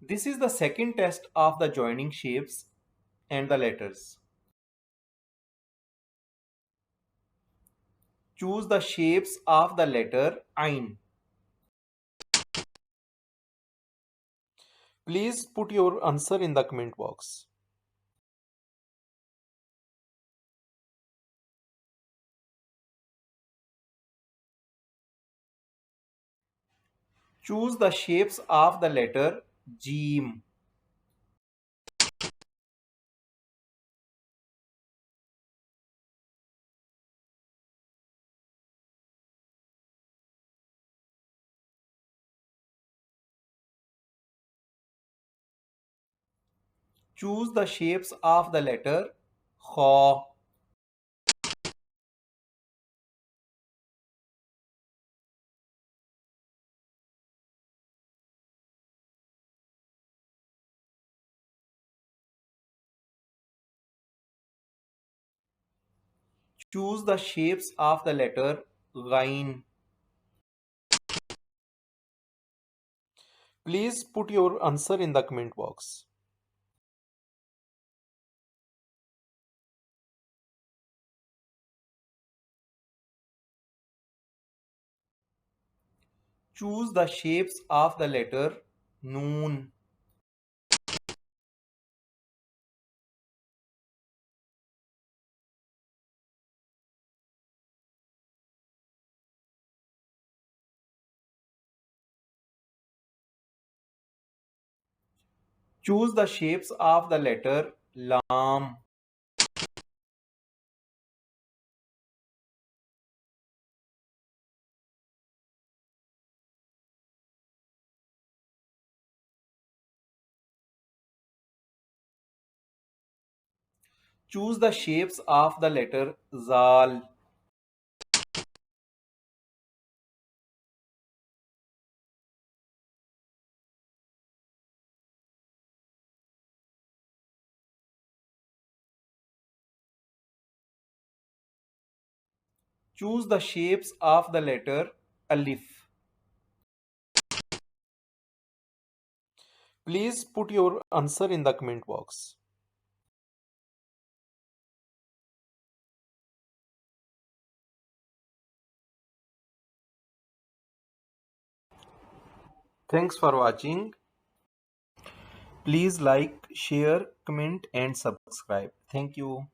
This is the second test of the joining shapes and the letters. Choose the shapes of the letter Ain. Please put your answer in the comment box. Choose the shapes of the letter Jim. Choose the shapes of the letter Kha. Choose the shapes of the letter Ghain. Please put your answer in the comment box. Choose the shapes of the letter Noon. Choose the shapes of the letter Lam. Choose the shapes of the letter Zal. Choose the shapes of the letter Alif. Please put your answer in the comment box. Thanks for watching. Please like, share, comment and subscribe. Thank you.